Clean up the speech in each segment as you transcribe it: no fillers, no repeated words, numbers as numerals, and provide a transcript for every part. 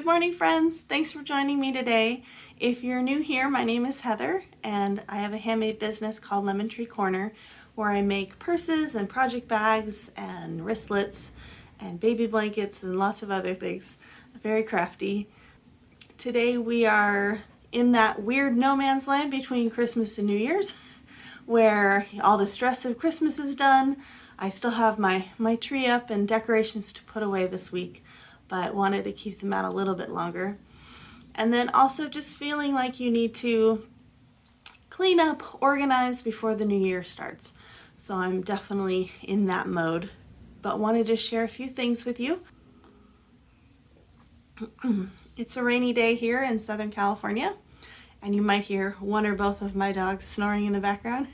Good morning, friends. Thanks for joining me today. If you're new here, my name is Heather, and I have a handmade business called Lemon Tree Corner, where I make purses and project bags and wristlets and baby blankets and lots of other things. Very crafty. Today we are in that weird no man's land between Christmas and New Year's, where all the stress of Christmas is done. I still have my tree up and decorations to put away this week, but wanted to keep them out a little bit longer. And then also just feeling like you need to clean up, organize before the new year starts. So I'm definitely in that mode, but wanted to share a few things with you. It's a rainy day here in Southern California, and you might hear one or both of my dogs snoring in the background.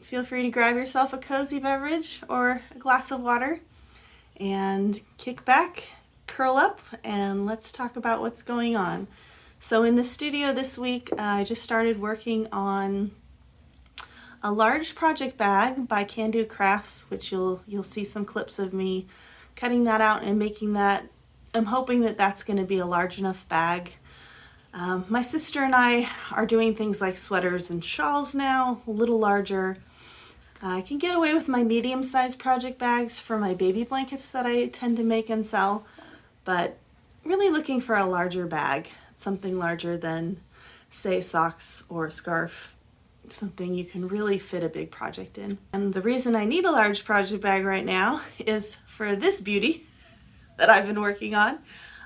Feel free to grab yourself a cozy beverage or a glass of water and kick back, curl up, and let's talk about what's going on. So in the studio this week, I just started working on a large project bag by Can Do Crafts, which you'll see some clips of me cutting that out and making that. I'm hoping that that's going to be a large enough bag. My sister and I are doing things like sweaters and shawls now, a little larger. I can get away with my medium-sized project bags for my baby blankets that I tend to make and sell, but really looking for a larger bag, something larger than, say, socks or a scarf, something you can really fit a big project in. And the reason I need a large project bag right now is for this beauty that I've been working on.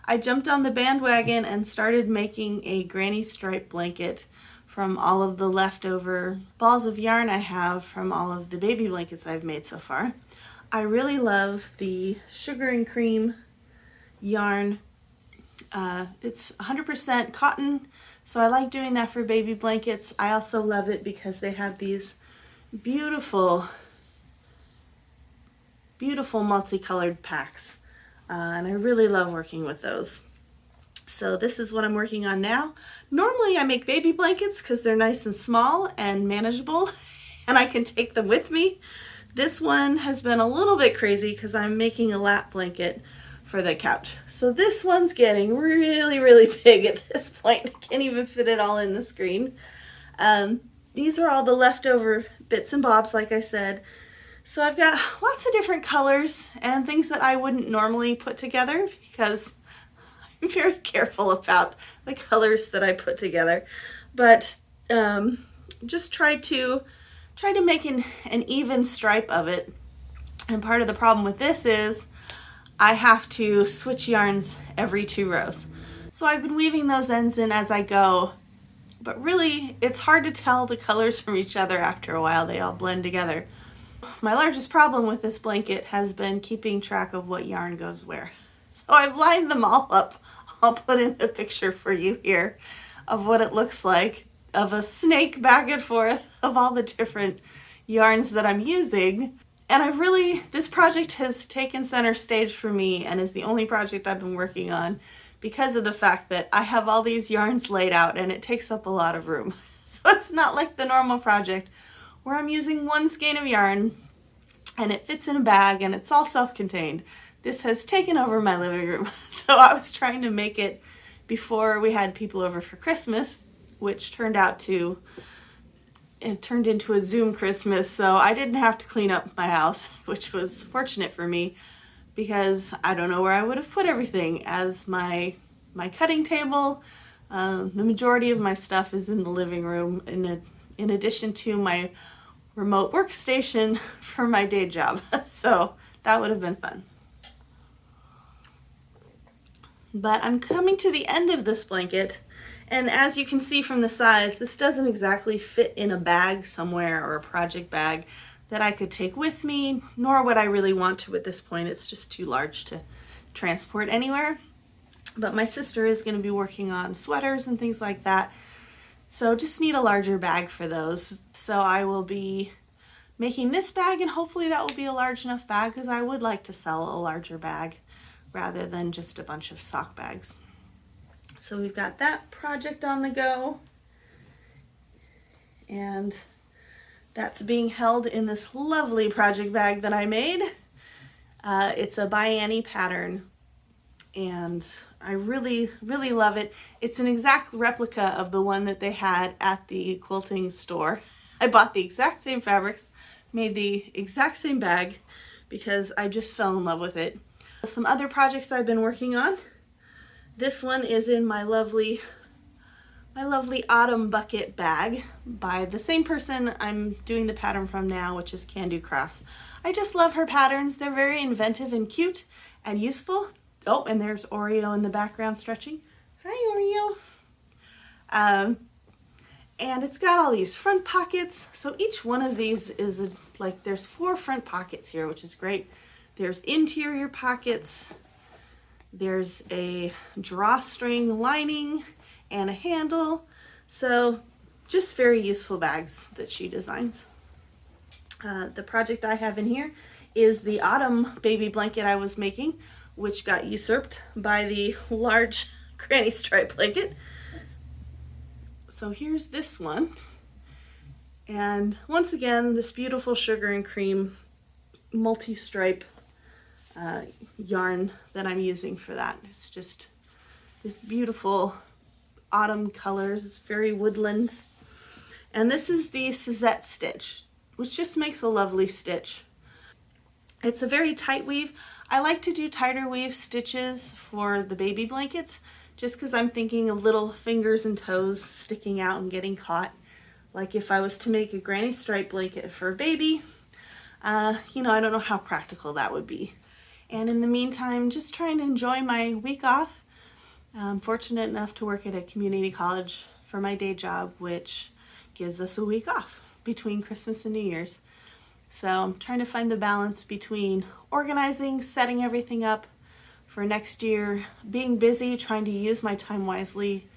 I jumped on the bandwagon and started making a granny stripe blanket from all of the leftover balls of yarn I have from all of the baby blankets I've made so far. I really love the sugar and cream yarn. It's 100% cotton, so I like doing that for baby blankets. I also love it because they have these beautiful, beautiful multicolored packs, and I really love working with those. So this is what I'm working on now. Normally I make baby blankets because they're nice and small and manageable and I can take them with me. This one has been a little bit crazy because I'm making a lap blanket for the couch. So this one's getting really, really big at this point. I can't even fit it all in the screen. These are all the leftover bits and bobs, like I said. So I've got lots of different colors and things that I wouldn't normally put together because I'm very careful about the colors that I put together, but just try to make an even stripe of it. And part of the problem with this is I have to switch yarns every 2 rows. So I've been weaving those ends in as I go, but really it's hard to tell the colors from each other after a while. They all blend together. My largest problem with this blanket has been keeping track of what yarn goes where. So I've lined them all up. I'll put in a picture for you here of what it looks like, of a snake back and forth of all the different yarns that I'm using. And this project has taken center stage for me and is the only project I've been working on because of the fact that I have all these yarns laid out and it takes up a lot of room. So it's not like the normal project where I'm using one skein of yarn and it fits in a bag and it's all self-contained. This has taken over my living room. So I was trying to make it before we had people over for Christmas, which turned into a Zoom Christmas. So I didn't have to clean up my house, which was fortunate for me because I don't know where I would have put everything, as my cutting table, the majority of my stuff is in the living room in addition to my remote workstation for my day job. So that would have been fun. But I'm coming to the end of this blanket, and as you can see from the size, this doesn't exactly fit in a bag somewhere or a project bag that I could take with me, nor would I really want to at this point. It's just too large to transport anywhere. But my sister is going to be working on sweaters and things like that, so just need a larger bag for those. So I will be making this bag, and hopefully that will be a large enough bag because I would like to sell a larger bag rather than just a bunch of sock bags. So we've got that project on the go, and that's being held in this lovely project bag that I made. It's a bianni pattern, and I really, really love it. It's an exact replica of the one that they had at the quilting store. I bought the exact same fabrics, made the exact same bag because I just fell in love with it. Some other projects I've been working on. This one is in my lovely autumn bucket bag by the same person I'm doing the pattern from now, which is Can Do Crafts. I just love her patterns. They're very inventive and cute and useful. Oh, and there's Oreo in the background stretching. Hi, Oreo. And it's got all these front pockets. So each one of these is like, there's 4 front pockets here, which is great. There's interior pockets. There's a drawstring lining and a handle. So just very useful bags that she designs. The project I have in here is the autumn baby blanket I was making, which got usurped by the large granny stripe blanket. So here's this one. And once again, this beautiful sugar and cream multi-stripe yarn that I'm using for that. It's just this beautiful autumn colors. It's very woodland. And this is the Suzette stitch, which just makes a lovely stitch. It's a very tight weave. I like to do tighter weave stitches for the baby blankets just because I'm thinking of little fingers and toes sticking out and getting caught. Like if I was to make a granny stripe blanket for a baby, I don't know how practical that would be. And in the meantime, just trying to enjoy my week off. I'm fortunate enough to work at a community college for my day job, which gives us a week off between Christmas and New Year's. So I'm trying to find the balance between organizing, setting everything up for next year, being busy, trying to use my time wisely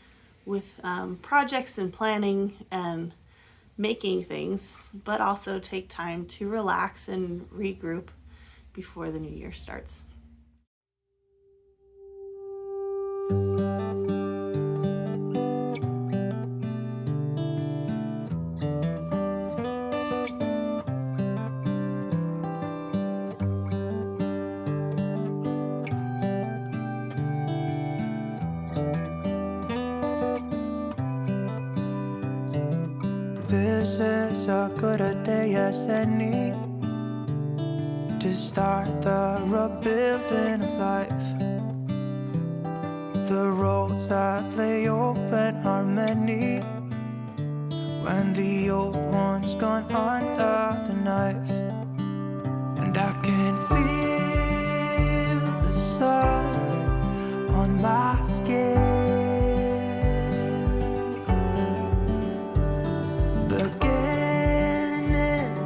with projects and planning and making things, but also take time to relax and regroup before the new year starts. This is as good a day as any to start the rebuilding of life. The roads that lay open are many when the old one's gone under the knife. And I can feel the sun on my skin, beginning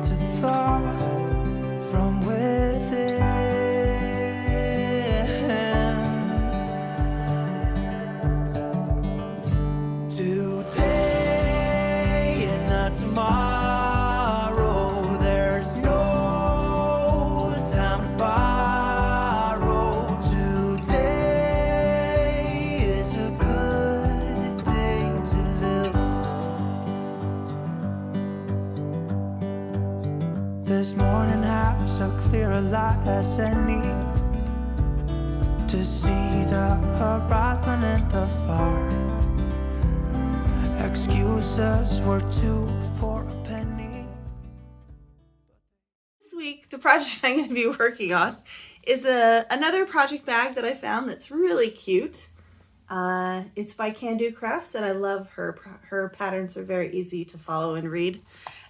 to thaw from within. Today and not tomorrow, there's no time to borrow. Today is a good day to live. This morning has so clear a light as any to see the horizon and the far. Excuses were 2 for a penny. This week, the project I'm going to be working on is another project bag that I found that's really cute. It's by Can Do Crafts, and I love her. Her patterns are very easy to follow and read.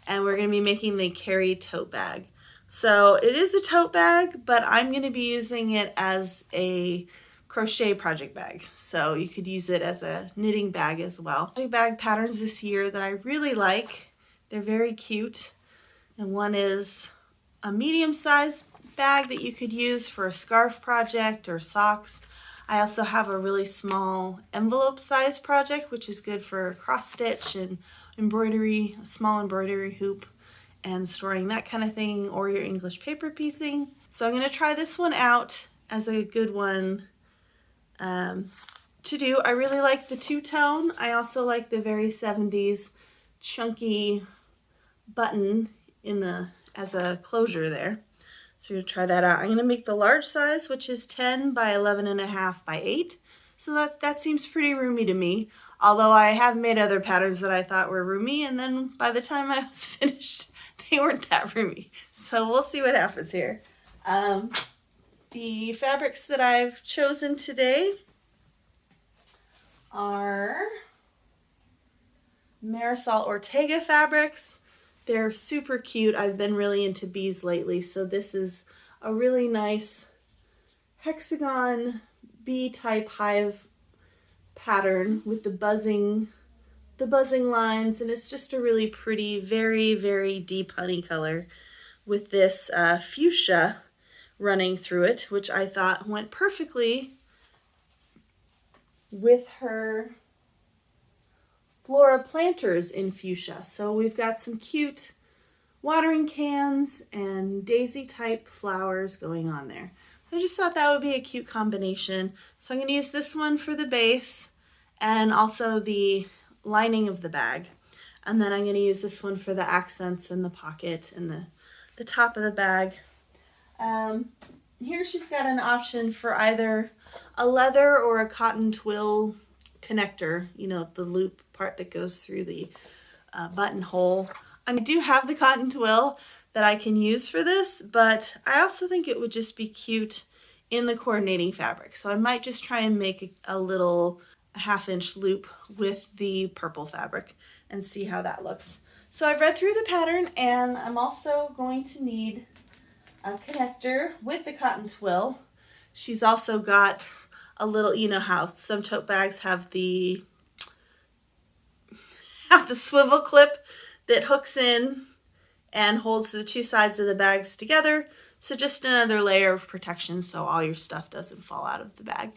And we're going to be making the Carry tote bag. So it is a tote bag, but I'm going to be using it as a crochet project bag. So you could use it as a knitting bag as well. Project bag patterns this year that I really like. They're very cute. And one is a medium-sized bag that you could use for a scarf project or socks. I also have a really small envelope size project, which is good for cross stitch and embroidery, a small embroidery hoop and storing that kind of thing, or your English paper piecing. So I'm going to try this one out as a good one to do. I really like the two-tone. I also like the very 70s chunky button as a closure there. So you're gonna try that out. I'm gonna make the large size, which is 10 by 11.5 by 8. So that seems pretty roomy to me. Although I have made other patterns that I thought were roomy, and then by the time I was finished, they weren't that roomy. So we'll see what happens here. The fabrics that I've chosen today are Marisol Ortega fabrics. They're super cute. I've been really into bees lately, so this is a really nice hexagon bee type hive pattern with the buzzing lines, and it's just a really pretty, very, very deep honey color with this fuchsia running through it, which I thought went perfectly with her Flora planters in fuchsia. So we've got some cute watering cans and daisy type flowers going on there. I just thought that would be a cute combination. So I'm going to use this one for the base and also the lining of the bag. And then I'm going to use this one for the accents and the pocket and the top of the bag. Here she's got an option for either a leather or a cotton twill connector, you know, the loop part that goes through the buttonhole. I do have the cotton twill that I can use for this, but I also think it would just be cute in the coordinating fabric. So I might just try and make a little 1/2-inch loop with the purple fabric and see how that looks. So I've read through the pattern, and I'm also going to need a connector with the cotton twill. She's also got a little, you know how some tote bags have the swivel clip that hooks in and holds the two sides of the bags together. So just another layer of protection so all your stuff doesn't fall out of the bag.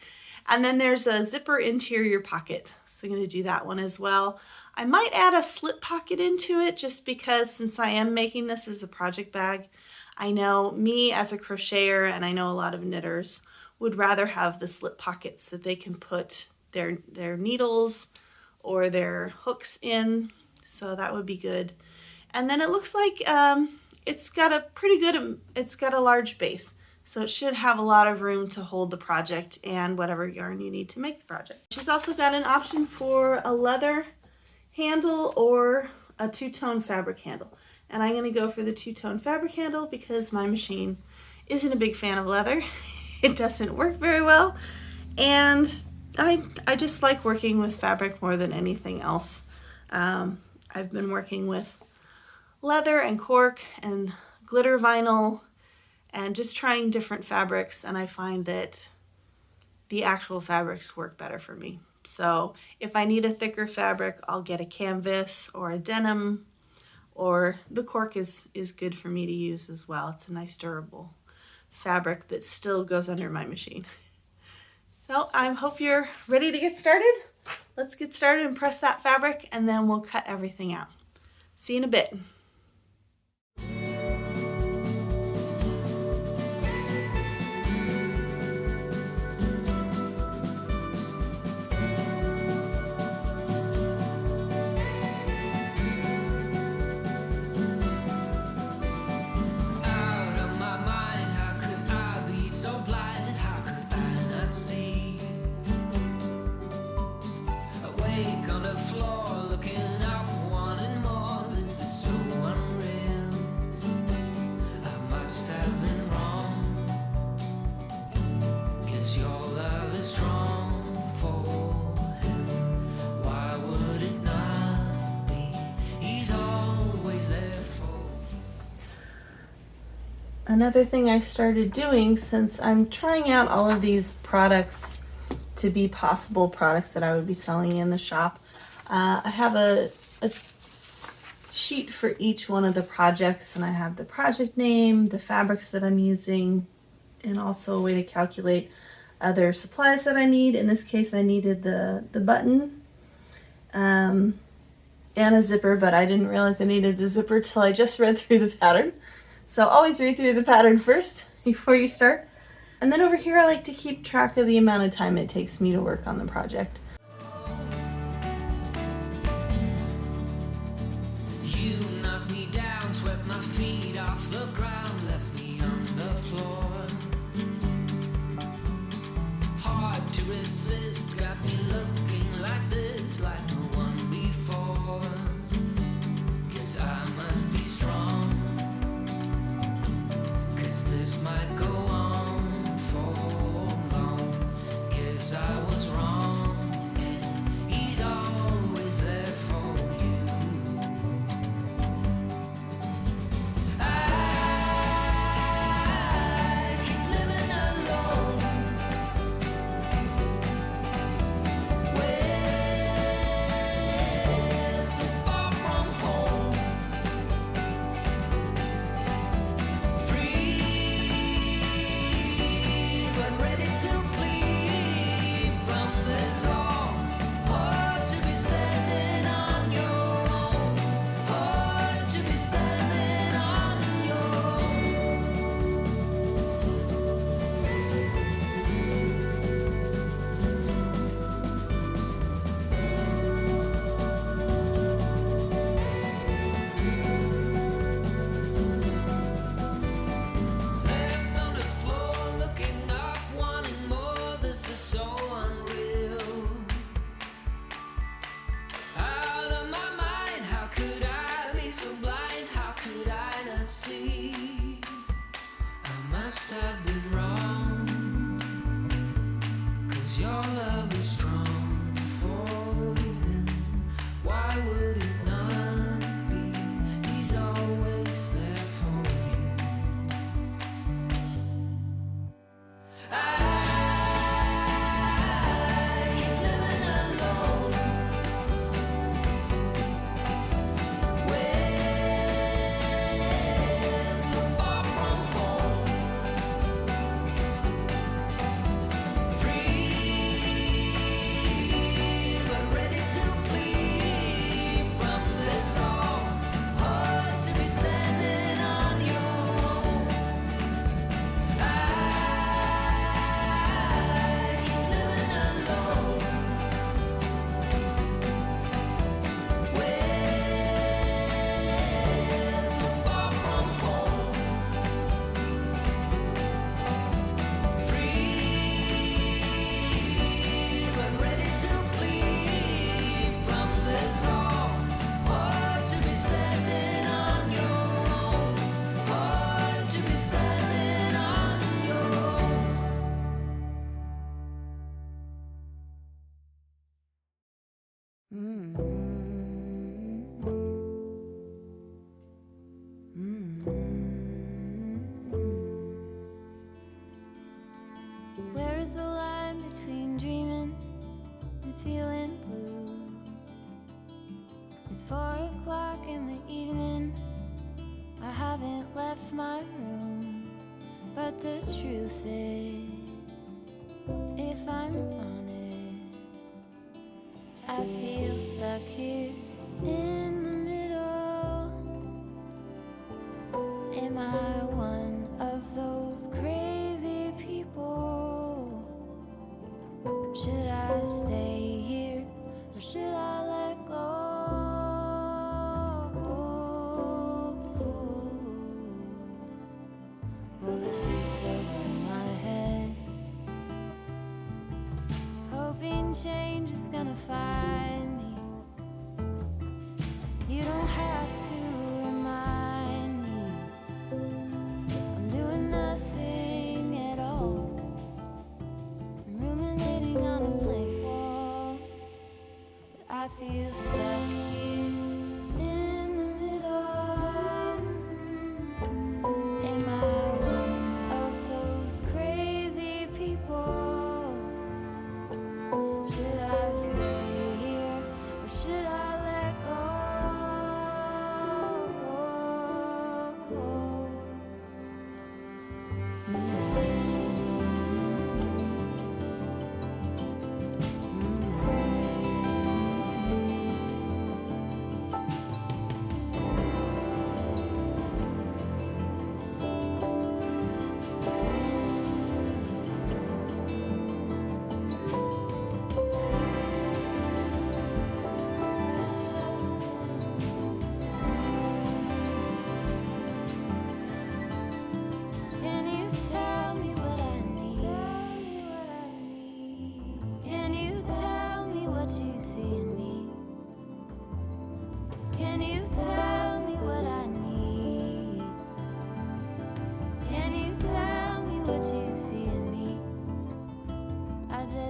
And then there's a zipper interior pocket. So I'm going to do that one as well. I might add a slip pocket into it just because since I am making this as a project bag, I know me as a crocheter, and I know a lot of knitters, would rather have the slip pockets that they can put their needles or their hooks in. So that would be good. And then it looks like it's got a large base. So it should have a lot of room to hold the project and whatever yarn you need to make the project. She's also got an option for a leather handle or a two-tone fabric handle. And I'm going to go for the two-tone fabric handle because my machine isn't a big fan of leather. It doesn't work very well. And I just like working with fabric more than anything else. I've been working with leather and cork and glitter vinyl and just trying different fabrics, and I find that the actual fabrics work better for me. So if I need a thicker fabric, I'll get a canvas or a denim, or the cork is good for me to use as well. It's a nice durable fabric that still goes under my machine. So I hope you're ready to get started. Let's get started and press that fabric, and then we'll cut everything out. See you in a bit. Another thing I started doing, since I'm trying out all of these products to be possible products that I would be selling in the shop, I have a sheet for each one of the projects, and I have the project name, the fabrics that I'm using, and also a way to calculate other supplies that I need. In this case, I needed the button and a zipper, but I didn't realize I needed the zipper till I just read through the pattern. So always read through the pattern first before you start. And then over here I like to keep track of the amount of time it takes me to work on the project. You knocked me down, swept my feet off the ground, left me on the floor. Hard to resist, got me looking like this, like no one before. 'Cause I must be strong, 'cause this might go on for long. 'Cause I was wrong, and he's always there for you. I keep living alone, way so far from home. Free, but ready to bleed from this all. Hard to be standing on your own. Hard to be standing on your own. Left on the floor, looking up, wanting more. This is so unreal. Out of my mind, how could I be so blind? How could I not see? I must have been wrong, 'cause your love is strong for him. Why would it not be? He's always there for you. I keep living alone, way so far from home. Free, but ready to bleed from this all. Hard to be standing on your own. I keep living alone, way so far from home. Free, but ready to bleed from this all. Hard to be standing on your own. Hard to be standing on your own. Where is the line between dreaming and feeling blue? It's 4 o'clock in the evening. I haven't left my room, but the truth is, if I'm honest, I feel stuck here in the middle. Am I one of those crazy people? Should I stay here or should I let go? Pull the sheets over my head, hoping change is gonna find me. You don't have to remind me. I'm doing nothing at all. I'm ruminating on a blank wall, but I feel stuck here in the middle. Am I one of those crazy people? Should I stay here or should I let go?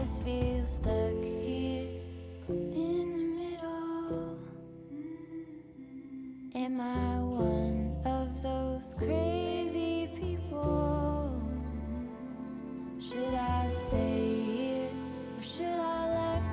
just feel stuck here in the middle. Am I one of those crazy people? Should I stay here or should I let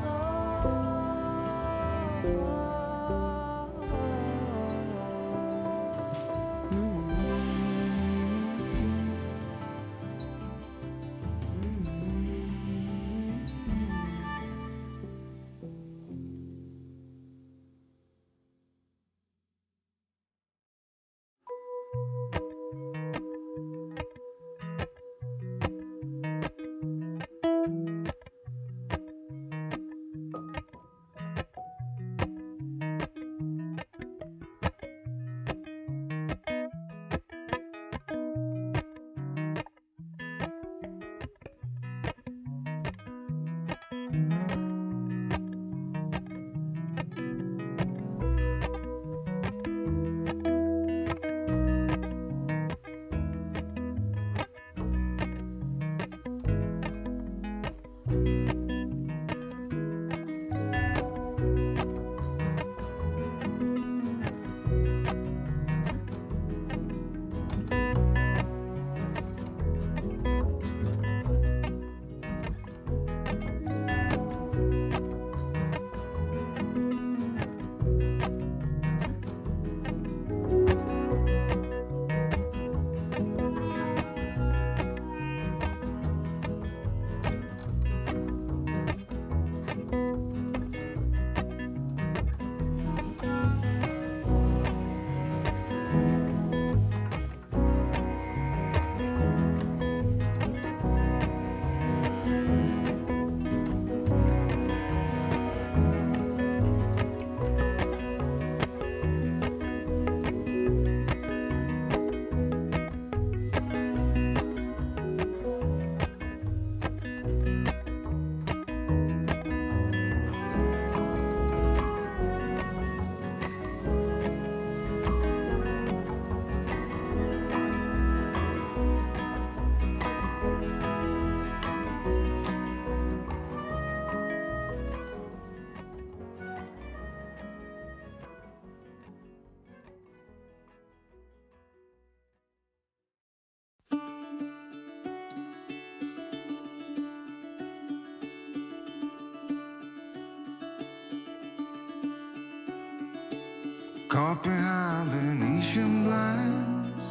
Caught behind Venetian blinds,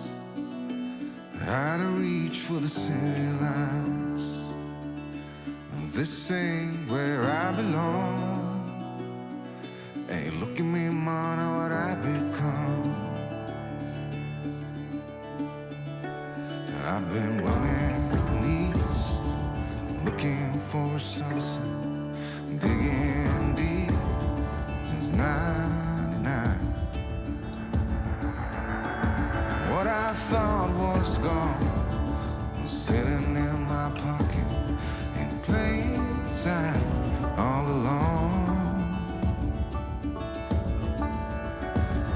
out of reach for the city lights. This ain't where I belong. Hey, look at me, man, what I become. I've been running east, looking for a sunset, digging deep since '99. What I thought was gone was sitting in my pocket in plain sight all along.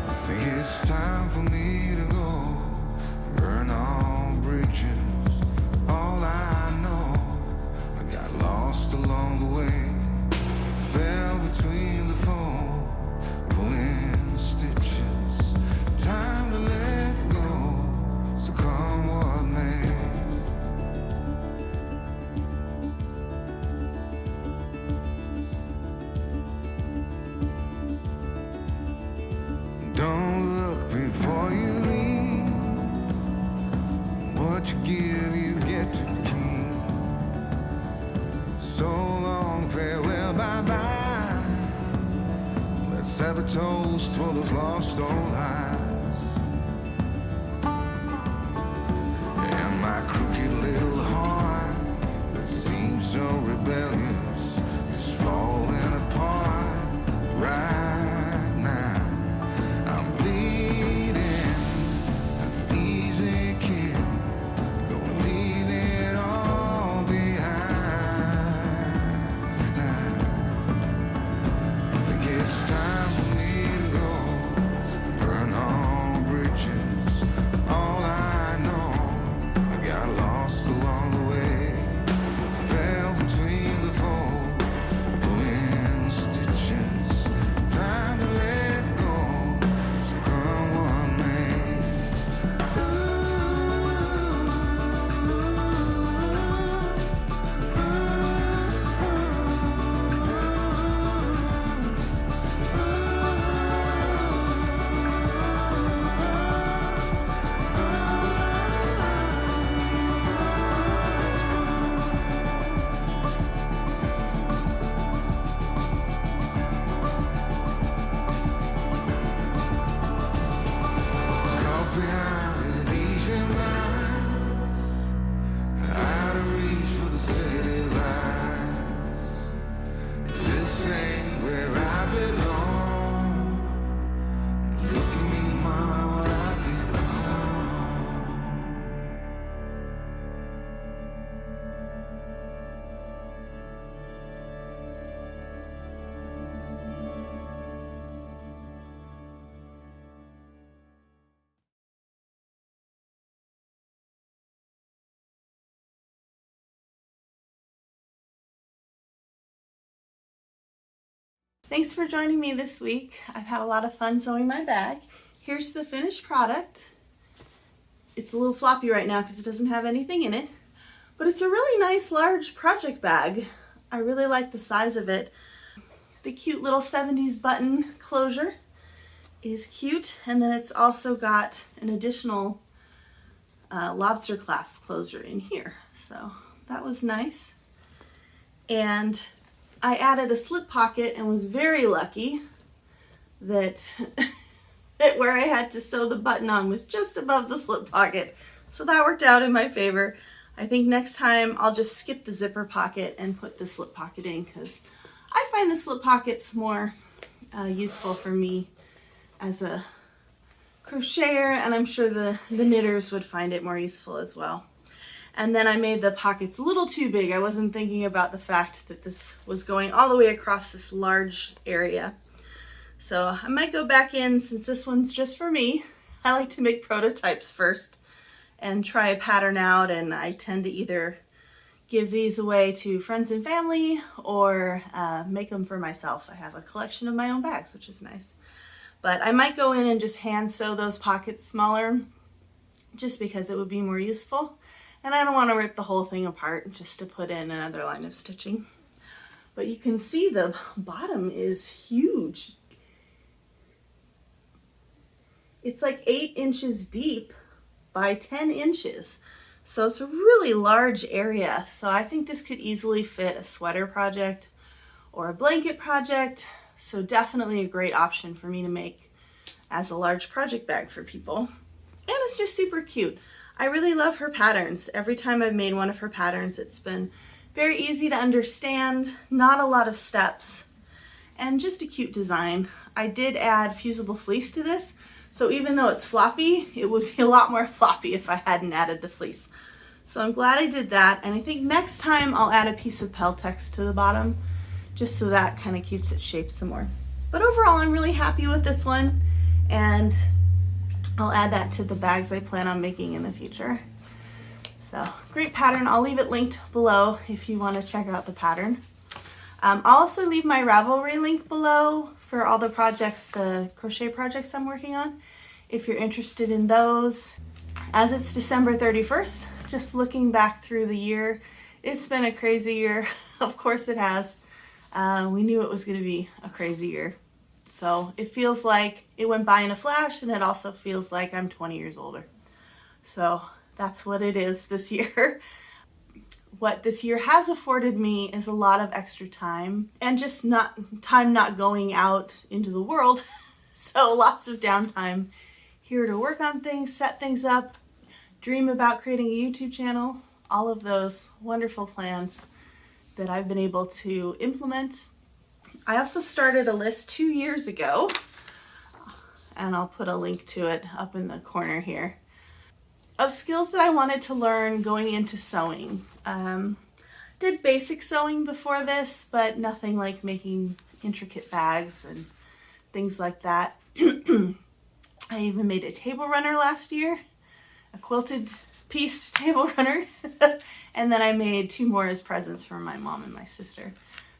I think it's time for me to go, burn all bridges. All I know, I got lost along the way, fell between the foam, pulling stitches. Time to let go, so come what may. Don't look before you leave. What you give, you get to keep. So long, farewell, bye-bye. Let's have a toast for those lost old lives. And my crooked little heart that seems so rebellious is falling apart right now. I'm bleeding, an easy kid, gonna leave it all behind. I think it's time for me to go, burn all Thanks for joining me this week. I've had a lot of fun sewing my bag. Here's the finished product. It's a little floppy right now because it doesn't have anything in it, but it's a really nice large project bag. I really like the size of it. The cute little 70s button closure is cute, and then it's also got an additional lobster clasp closure in here, so that was nice. And I added a slip pocket and was very lucky that that where I had to sew the button on was just above the slip pocket, so that worked out in my favor. I think next time I'll just skip the zipper pocket and put the slip pocket in, because I find the slip pockets more useful for me as a crocheter, and I'm sure the knitters would find it more useful as well. And then I made the pockets a little too big. I wasn't thinking about the fact that this was going all the way across this large area. So I might go back in, since this one's just for me. I like to make prototypes first and try a pattern out, and I tend to either give these away to friends and family or make them for myself. I have a collection of my own bags, which is nice. But I might go in and just hand sew those pockets smaller, just because it would be more useful. And I don't want to rip the whole thing apart just to put in another line of stitching. But you can see the bottom is huge. It's like 8 inches deep by 10 inches. So it's a really large area. So I think this could easily fit a sweater project or a blanket project. So definitely a great option for me to make as a large project bag for people. And it's just super cute. I really love her patterns. Every time I've made one of her patterns, it's been very easy to understand, not a lot of steps, and just a cute design. I did add fusible fleece to this, so even though it's floppy, it would be a lot more floppy if I hadn't added the fleece. So I'm glad I did that, and I think next time I'll add a piece of Peltex to the bottom, just so that kind of keeps it shaped some more. But overall, I'm really happy with this one, and I'll add that to the bags I plan on making in the future. So great pattern. I'll leave it linked below if you want to check out the pattern. I'll also leave my Ravelry link below for all the projects, the crochet projects I'm working on, if you're interested in those. As it's December 31st, just looking back through the year, it's been a crazy year. Of course it has. We knew it was going to be a crazy year. So it feels like it went by in a flash, and it also feels like I'm 20 years older. So that's what it is this year. What this year has afforded me is a lot of extra time, and just not going out into the world. So lots of downtime here to work on things, set things up, dream about creating a YouTube channel, all of those wonderful plans that I've been able to implement. I also started a list 2 years ago, and I'll put a link to it up in the corner here, of skills that I wanted to learn going into sewing. Did basic sewing before this, but nothing like making intricate bags and things like that. I even made a table runner last year, a quilted pieced table runner, and then I made 2 more as presents for my mom and my sister.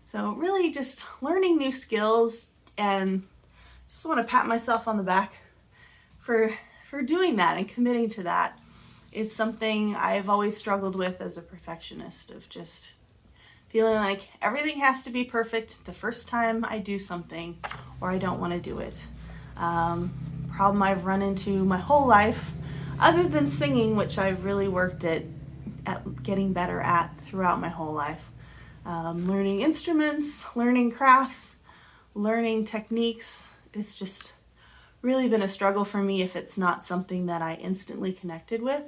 So really just learning new skills, and just want to pat myself on the back for doing that and committing to that. It's something I've always struggled with as a perfectionist, of just feeling like everything has to be perfect the first time I do something, or I don't want to do it. Problem I've run into my whole life, other than singing, which I've really worked at getting better at throughout my whole life. Learning instruments, learning crafts, learning techniques. It's just really been a struggle for me if it's not something that I instantly connected with.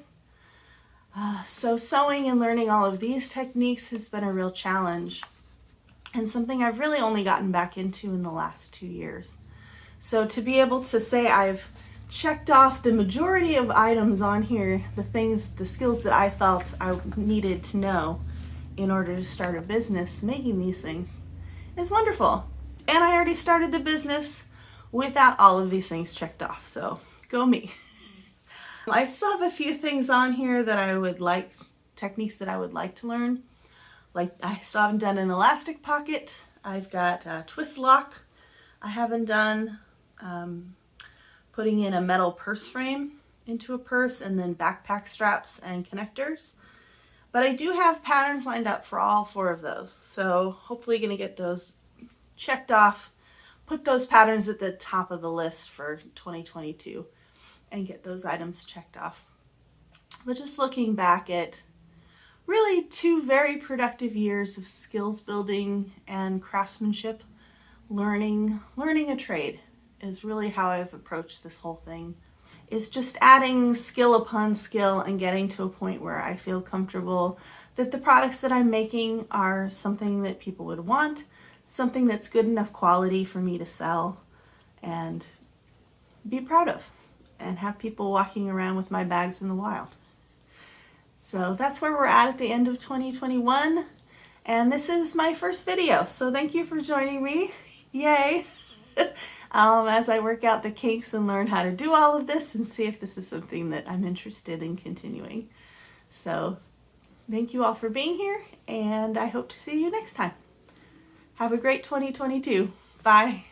So sewing and learning all of these techniques has been a real challenge, and something I've really only gotten back into in the last 2 years. So to be able to say I've checked off the majority of items on here, the skills that I felt I needed to know in order to start a business making these things, is wonderful. And I already started the business without all of these things checked off, so go me. I still have a few things on here that I would like, techniques that I would like to learn. Like, I still haven't done an elastic pocket. I've got a twist lock I haven't done putting in a metal purse frame into a purse and then backpack straps and connectors. But I do have patterns lined up for all 4 of those. So hopefully going to get those checked off, put those patterns at the top of the list for 2022 and get those items checked off. But just looking back at really 2 very productive years of skills building and craftsmanship, learning a trade is really how I've approached this whole thing. Is just adding skill upon skill and getting to a point where I feel comfortable that the products that I'm making are something that people would want, something that's good enough quality for me to sell and be proud of, and have people walking around with my bags in the wild. So that's where we're at the end of 2021, and this is my first video, so thank you for joining me. Yay! As I work out the kinks and learn how to do all of this and see if this is something that I'm interested in continuing. So thank you all for being here, and I hope to see you next time. Have a great 2022. Bye.